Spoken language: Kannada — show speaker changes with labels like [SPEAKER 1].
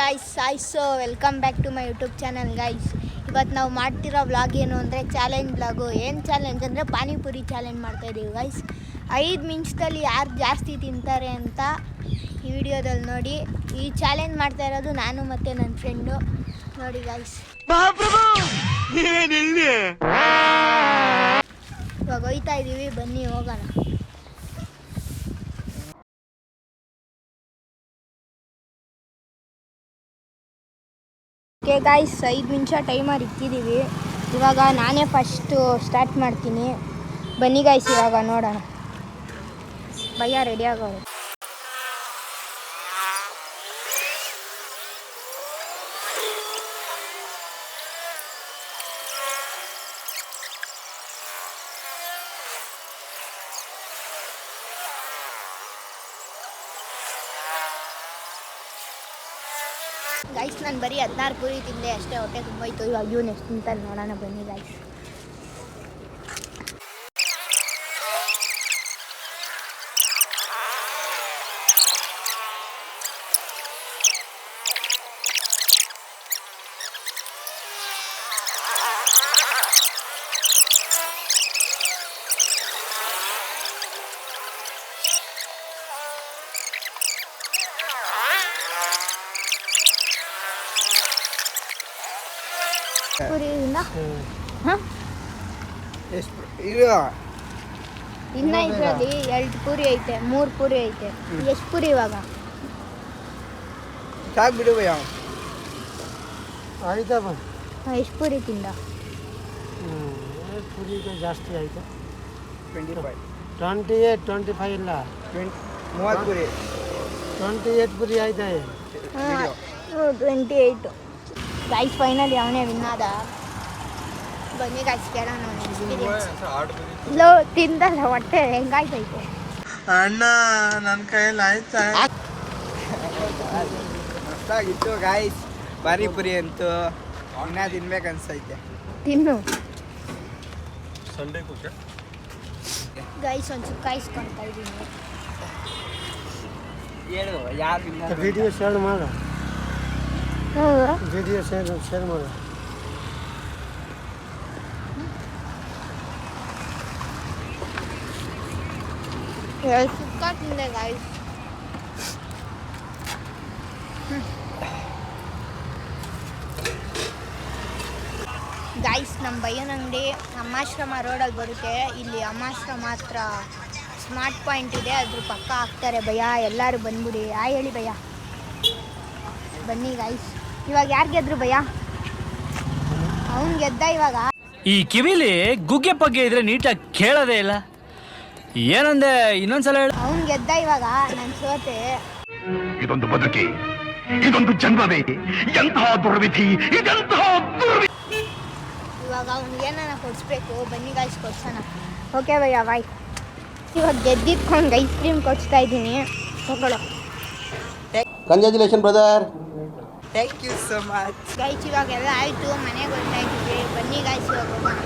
[SPEAKER 1] Guys welcome back to my YouTube channel guys. ಇವತ್ತು ನಾವು ಮಾಡ್ತಿರೋ ವ್ಲಾಗ್ ಏನು ಅಂದರೆ ಚಾಲೆಂಜ್ ವ್ಲಾಗು. ಏನು ಚಾಲೆಂಜ್ ಅಂದರೆ ಪಾನಿಪುರಿ ಚಾಲೆಂಜ್ ಮಾಡ್ತಾಯಿದ್ದೀವಿ ಗಾಯ್ಸ್. 5 ನಿಮಿಷದಲ್ಲಿ ಯಾರು ಜಾಸ್ತಿ ತಿಂತಾರೆ ಅಂತ ಈ ವಿಡಿಯೋದಲ್ಲಿ ನೋಡಿ. ಈ ಚಾಲೆಂಜ್ ಮಾಡ್ತಾ ಇರೋದು ನಾನು ಮತ್ತು ನನ್ನ ಫ್ರೆಂಡು. ನೋಡಿ ಗಾಯ್ಸ್, ಇವಾಗ ಹೋಯ್ತಾ ಇದ್ದೀವಿ, ಬನ್ನಿ ಹೋಗೋಣ. ಓಕೆ ಗಾಯ್ಸ್, 5 ನಿಮಿಷ ಟೈಮರ್ ಇಕ್ಕಿದ್ದೀವಿ. ಇವಾಗ ನಾನೇ ಫಸ್ಟು ಸ್ಟಾರ್ಟ್ ಮಾಡ್ತೀನಿ. ಬನ್ನಿ ಗಾಯ್ಸ್, ಇವಾಗ ನೋಡೋಣ. ಭಯ್ಯ ರೆಡಿ ಆಗೋರು. ಗೈಸ್, ನಾನು ಬರೀ 16 ಪೂರಿ ತಿಂದೆ ಅಷ್ಟೇ, ಹೊಟ್ಟೆ ತುಂಬೋಯ್ತು. ಇವಾಗ ಇವ್ನು ಎಷ್ಟು ತಿಂತಾನೆ ನೋಡೋಣ, ಬನ್ನಿ ಗೈಸ್. ಪೂರಿ ಇನ್ನ ಇದರಲ್ಲಿ 2 ಪೂರಿ ಐತೆ, 3 ಪೂರಿ ಐತೆ. ಎಷ್ಟು ಪೂರಿ ಇವಾಗ?
[SPEAKER 2] ಸಾಕು ಬಿಡು ಭಯ್ಯ.
[SPEAKER 1] ಎಷ್ಟು ಪೂರಿ ತಿಂದ?
[SPEAKER 3] ಪೂರಿ ಜಾಸ್ತಿ ಆಯ್ತು.
[SPEAKER 2] 25
[SPEAKER 3] 25 ಇಲ್ಲ,
[SPEAKER 2] 30 ಪೂರಿ.
[SPEAKER 3] 28 ಪೂರಿ ಆಯ್ತಾ?
[SPEAKER 1] 28. ಗೈಸ್, ಫೈನಲಿ ಅವನೇ ವಿನ್ನಾದ. ಬನ್ನಿ ಗೈಸ್, ಕೇಳೋಣ ಲೋ ತಿಂದಲ್ಲ, ಹೊಟ್ಟೆ ಹೆಂಗಾಯ್ತೈತೆ?
[SPEAKER 3] ಅಣ್ಣ ನನ್ನ ಕೈಯಲ್ಲಿ ಆಯ್ತಾ?
[SPEAKER 2] ಮಸ್ತಾಗಿತ್ತು ಗಾಯ್ಸ್. ಪಾನಿಪುರಿ ಅಂತೂ ಇನ್ನ ತಿನ್ಬೇಕು ಅನ್ಸೈತೆ.
[SPEAKER 1] ತಿನ್ನು
[SPEAKER 3] ಸಂಡೇ
[SPEAKER 1] ಗೈಸ್. ಒಂದು ಸುಕ್ಕ ಇಸ್ಕೊಳ್ತಾ ಇದ್ದೀನಿ.
[SPEAKER 2] ಹೇಳು ಯಾರು
[SPEAKER 3] ವಿಡಿಯೋ ಶೇರ್ ಮಾಡು. ವಿಡಿಯೋ ಶೇರ್ ಮಾಡು.
[SPEAKER 1] ಸುಕ್ಕ ತಿಂದೆ ಗೈಸ್. ಗೈಸ್, ನಮ್ಮ ಭಯ್ಯನ ಅಂಗಡಿ ಅಮ್ಮಾಶ್ರಮ ರೋಡಲ್ಲಿ ಬರುತ್ತೆ. ಇಲ್ಲಿ ಅಮ್ಮಾಶ್ರಮ ಹತ್ರ ಸ್ಮಾರ್ಟ್ ಪಾಯಿಂಟ್ ಇದೆ, ಅದ್ರ ಪಕ್ಕ ಹಾಕ್ತಾರೆ ಭಯ್ಯ. ಎಲ್ಲರೂ ಬಂದ್ಬಿಡಿ. ಹೇಳಿ ಭಯ್ಯ. ಬನ್ನಿ ಗೈಸ್. ಇವಾಗ ಯಾರು ಗೆದ್ರು ಭಯ್ಯ? ಅವ್ನು ಗೆದ್ದ. ಇವಾಗ
[SPEAKER 4] ಈ ಕಿವಿಲಿ ಗುಗ್ಗೆ ಪಗ್ಗೆ ಇದ್ರೆ ನೀಟಾಗಿ ಕೇಳೋದೇ ಇಲ್ಲ. ಏನಂದೆ ಇನ್ನೊಂದ್ಸಲ ಹೇಳ.
[SPEAKER 1] ಅವ್ನು ಗೆದ್ದ. ಇವಾಗ ನಾನು ಸೋತೆ.
[SPEAKER 5] ಇದೊಂದು ಬದುಕಿ, ಇದೊಂದು ಜನ್ಮವೇ, ಎಂತಹ ದುರ್ವಿಧಿ, ಇದೆಂತಹ ದುರ್ವಿಧಿ.
[SPEAKER 1] ಇವಾಗ ಅವ್ನಿಗೆ ಏನಾರ ಕೊಡಿಸ್ಬೇಕು. ಬನ್ನಿ ಗೈಸ್, ಕೊಡ್ಸೋಣ. ಓಕೆ ಭಯ್ಯ, ಬಾಯ್. ಇವಾಗ ಗೆದ್ದಿಟ್ಕೊಂಡು ಐಸ್ ಕ್ರೀಮ್ ಕೊಡಿಸ್ತಾ ಇದ್ದೀನಿ, ತಗೊಳ್ಳೋ.
[SPEAKER 3] Congratulation brother.
[SPEAKER 2] Thank you so much
[SPEAKER 1] guys, ಇವಾಗೆಲ್ಲ ಆಯಿತು, ಮನೆಗೆ ಹೋಗ್ತಾ ಇದ್ದೀವಿ. ಬನ್ನಿ ಗೈಸ್, ಇವಾಗ ಹೋಗೋಣ.